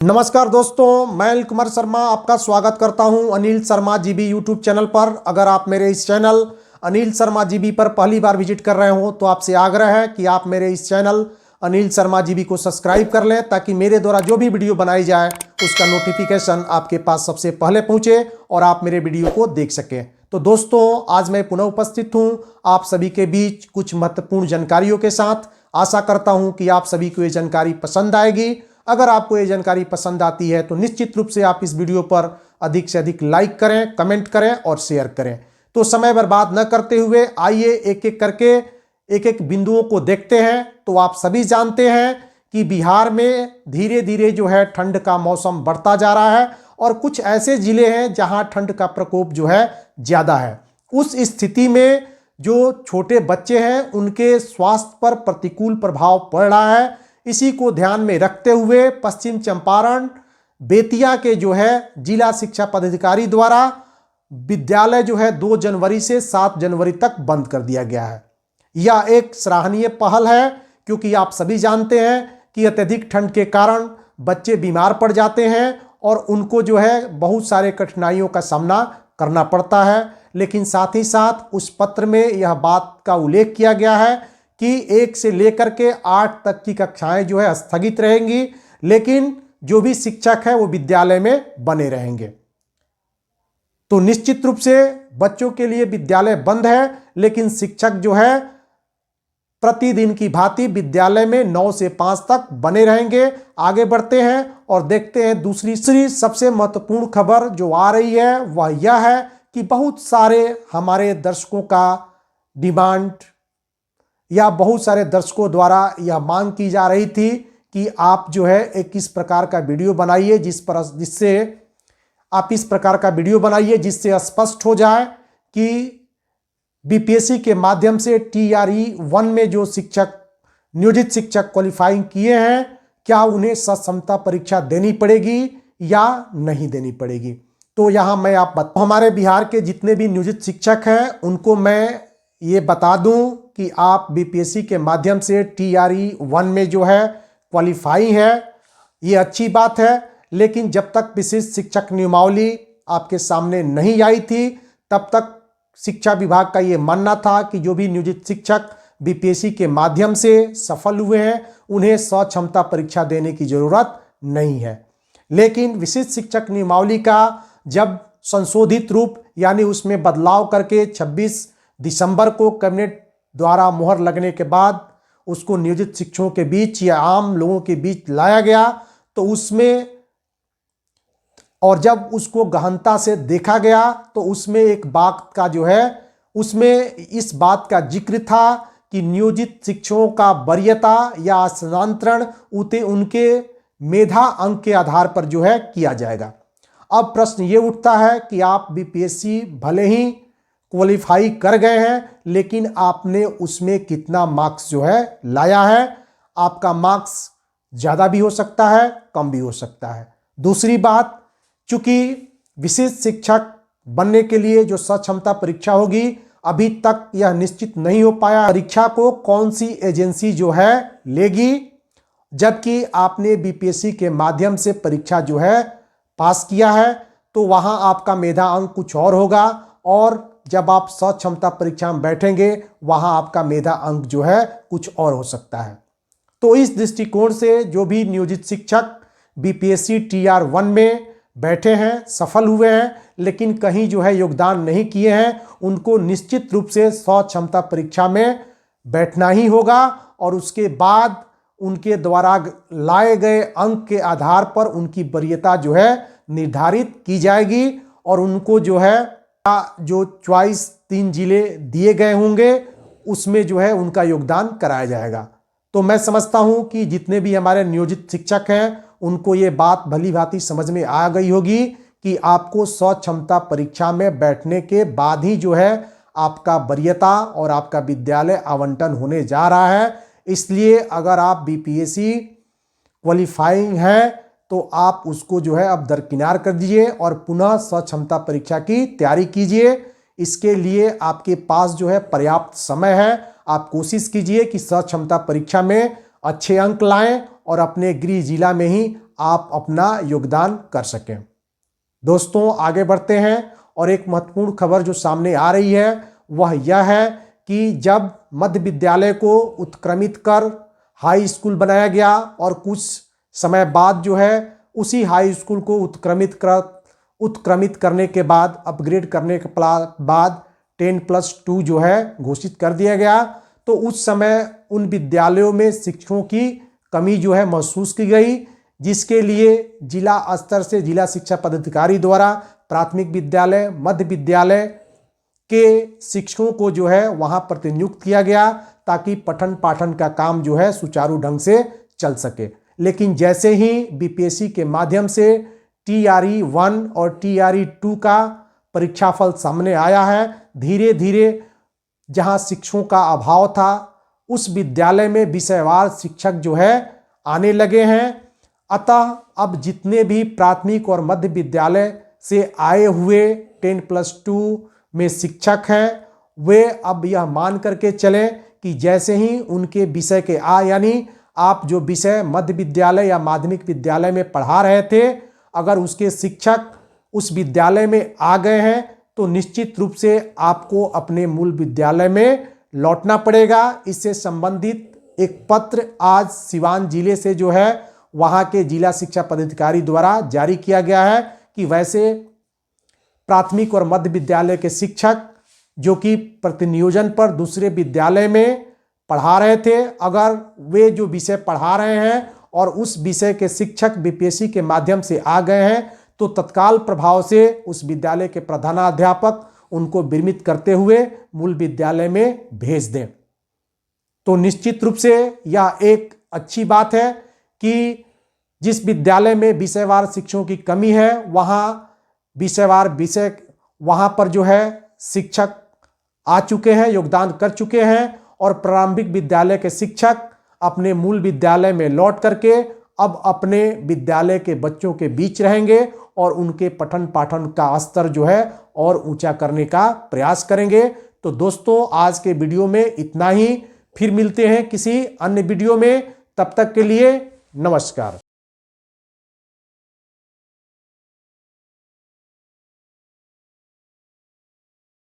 नमस्कार दोस्तों, मैं अनिल कुमार शर्मा आपका स्वागत करता हूं Anil Sharma GB YouTube channel पर। अगर आप मेरे इस चैनल अनिल शर्मा जीबी पर पहली बार विजिट कर रहे हो तो आपसे आग्रह है कि आप मेरे इस चैनल अनिल शर्मा जीबी को सब्सक्राइब कर लें, ताकि मेरे द्वारा जो भी वीडियो बनाई जाए उसका नोटिफिकेशन आपके पास सबसे पहले पहुँचे और आप मेरे वीडियो को देख सकें। तो दोस्तों, आज मैं पुनः उपस्थित हूँ आप सभी के बीच कुछ महत्वपूर्ण जानकारियों के साथ। आशा करता हूँ कि आप सभी को ये जानकारी पसंद आएगी। अगर आपको ये जानकारी पसंद आती है तो निश्चित रूप से आप इस वीडियो पर अधिक से अधिक लाइक करें, कमेंट करें और शेयर करें। तो समय बर्बाद न करते हुए आइए एक एक करके एक एक बिंदुओं को देखते हैं। तो आप सभी जानते हैं कि बिहार में धीरे धीरे जो है ठंड का मौसम बढ़ता जा रहा है और कुछ ऐसे जिले हैं जहां ठंड का प्रकोप जो है ज़्यादा है। उस स्थिति में जो छोटे बच्चे हैं उनके स्वास्थ्य पर प्रतिकूल प्रभाव पड़ रहा है। इसी को ध्यान में रखते हुए पश्चिम चंपारण बेतिया के जो है जिला शिक्षा पदाधिकारी द्वारा विद्यालय जो है 2 जनवरी से 7 जनवरी तक बंद कर दिया गया है। यह एक सराहनीय पहल है, क्योंकि आप सभी जानते हैं कि अत्यधिक ठंड के कारण बच्चे बीमार पड़ जाते हैं और उनको जो है बहुत सारे कठिनाइयों का सामना करना पड़ता है। लेकिन साथ ही साथ उस पत्र में यह बात का उल्लेख किया गया है कि 1 से लेकर के 8 तक की कक्षाएं जो है स्थगित रहेंगी, लेकिन जो भी शिक्षक है वो विद्यालय में बने रहेंगे। तो निश्चित रूप से बच्चों के लिए विद्यालय बंद है, लेकिन शिक्षक जो है प्रतिदिन की भांति विद्यालय में 9 से 5 तक बने रहेंगे। आगे बढ़ते हैं और देखते हैं दूसरी सबसे महत्वपूर्ण खबर जो आ रही है वह यह है कि बहुत सारे हमारे दर्शकों का डिमांड या बहुत सारे दर्शकों द्वारा यह मांग की जा रही थी कि आप जो है एक इस प्रकार का वीडियो बनाइए जिससे आप इस प्रकार का वीडियो बनाइए जिससे स्पष्ट हो जाए कि बीपीएससी के माध्यम से TRE 1 में जो नियोजित शिक्षक क्वालिफाइंग किए हैं, क्या उन्हें सक्षमता परीक्षा देनी पड़ेगी या नहीं देनी पड़ेगी। तो यहाँ मैं हमारे बिहार के जितने भी नियोजित शिक्षक हैं उनको मैं ये बता दूं कि आप बीपीएससी के माध्यम से TRE 1 में जो है क्वालिफाई है, ये अच्छी बात है। लेकिन जब तक विशिष्ट शिक्षक नियमावली आपके सामने नहीं आई थी तब तक शिक्षा विभाग का ये मानना था कि जो भी नियोजित शिक्षक बीपीएससी के माध्यम से सफल हुए हैं उन्हें सक्षमता परीक्षा देने की जरूरत नहीं है। लेकिन विशिष्ट शिक्षक नियमावली का जब संशोधित रूप यानी उसमें बदलाव करके 26 दिसंबर को कैबिनेट द्वारा मुहर लगने के बाद उसको नियोजित शिक्षकों के बीच या आम लोगों के बीच लाया गया, तो उसमें और जब उसको गहनता से देखा गया तो उसमें एक बात का जो है उसमें इस बात का जिक्र था कि नियोजित शिक्षकों का वरीयता या स्थानांतरण उनके मेधा अंक के आधार पर जो है किया जाएगा। अब प्रश्न ये उठता है कि आप बीपीएससी भले ही क्वालिफाई कर गए हैं, लेकिन आपने उसमें कितना मार्क्स जो है लाया है। आपका मार्क्स ज़्यादा भी हो सकता है, कम भी हो सकता है। दूसरी बात, चूंकि विशिष्ट शिक्षक बनने के लिए जो सक्षमता परीक्षा होगी अभी तक यह निश्चित नहीं हो पाया परीक्षा को कौन सी एजेंसी जो है लेगी, जबकि आपने बीपीएससी के माध्यम से परीक्षा जो है पास किया है तो वहां आपका मेधा अंक कुछ और होगा और जब आप सक्षमता परीक्षा में बैठेंगे वहां आपका मेधा अंक जो है कुछ और हो सकता है। तो इस दृष्टिकोण से जो भी नियोजित शिक्षक बीपीएससी TR 1 में बैठे हैं, सफल हुए हैं, लेकिन कहीं जो है योगदान नहीं किए हैं, उनको निश्चित रूप से सक्षमता परीक्षा में बैठना ही होगा और उसके बाद उनके द्वारा लाए गए अंक के आधार पर उनकी वरीयता जो है निर्धारित की जाएगी और उनको जो है जो चॉइस 3 जिले दिए गए होंगे उसमें जो है उनका योगदान कराया जाएगा। तो मैं समझता हूं कि जितने भी हमारे नियोजित शिक्षक हैं उनको ये बात भली भांति समझ में आ गई होगी कि आपको सक्षमता परीक्षा में बैठने के बाद ही जो है आपका वरीयता और आपका विद्यालय आवंटन होने जा रहा है। इसलिए अगर आप बीपीएससी क्वालिफाइंग हैं तो आप उसको जो है अब दरकिनार कर दीजिए और पुनः सक्षमता परीक्षा की तैयारी कीजिए। इसके लिए आपके पास जो है पर्याप्त समय है। आप कोशिश कीजिए कि सक्षमता परीक्षा में अच्छे अंक लाएं और अपने गृह जिला में ही आप अपना योगदान कर सकें। दोस्तों आगे बढ़ते हैं और एक महत्वपूर्ण खबर जो सामने आ रही है वह यह है कि जब मध्य विद्यालय को उत्क्रमित कर हाई स्कूल बनाया गया और कुछ समय बाद जो है उसी हाई स्कूल को उत्क्रमित करने के बाद, अपग्रेड करने के बाद 10+2 जो है घोषित कर दिया गया, तो उस समय उन विद्यालयों में शिक्षकों की कमी जो है महसूस की गई, जिसके लिए जिला स्तर से जिला शिक्षा पदाधिकारी द्वारा प्राथमिक विद्यालय, मध्य विद्यालय के शिक्षकों को जो है वहां प्रतिनियुक्त किया गया ताकि पठन पाठन का काम जो है सुचारू ढंग से चल सके। लेकिन जैसे ही बीपीएससी के माध्यम से TRE 1 और TRE 2 का परीक्षाफल सामने आया है, धीरे धीरे जहां शिक्षकों का अभाव था उस विद्यालय में विषयवार शिक्षक जो है आने लगे हैं। अतः अब जितने भी प्राथमिक और मध्य विद्यालय से आए हुए 10+2 में शिक्षक हैं वे अब यह मान करके चलें कि जैसे ही उनके विषय के यानी आप जो विषय मध्य विद्यालय या माध्यमिक विद्यालय में पढ़ा रहे थे, अगर उसके शिक्षक उस विद्यालय में आ गए हैं तो निश्चित रूप से आपको अपने मूल विद्यालय में लौटना पड़ेगा। इससे संबंधित एक पत्र आज सिवान जिले से जो है वहां के जिला शिक्षा पदाधिकारी द्वारा जारी किया गया है कि वैसे प्राथमिक और मध्य विद्यालय के शिक्षक जो कि प्रतिनियोजन पर दूसरे विद्यालय में पढ़ा रहे थे, अगर वे जो विषय पढ़ा रहे हैं और उस विषय के शिक्षक बीपीएससी के माध्यम से आ गए हैं तो तत्काल प्रभाव से उस विद्यालय के प्रधानाध्यापक उनको विरमित करते हुए मूल विद्यालय में भेज दें। तो निश्चित रूप से यह एक अच्छी बात है कि जिस विद्यालय में विषयवार शिक्षकों की कमी है वहां पर जो है शिक्षक आ चुके हैं, योगदान कर चुके हैं और प्रारंभिक विद्यालय के शिक्षक अपने मूल विद्यालय में लौट करके अब अपने विद्यालय के बच्चों के बीच रहेंगे और उनके पठन पाठन का स्तर जो है और ऊंचा करने का प्रयास करेंगे। तो दोस्तों आज के वीडियो में इतना ही, फिर मिलते हैं किसी अन्य वीडियो में, तब तक के लिए नमस्कार।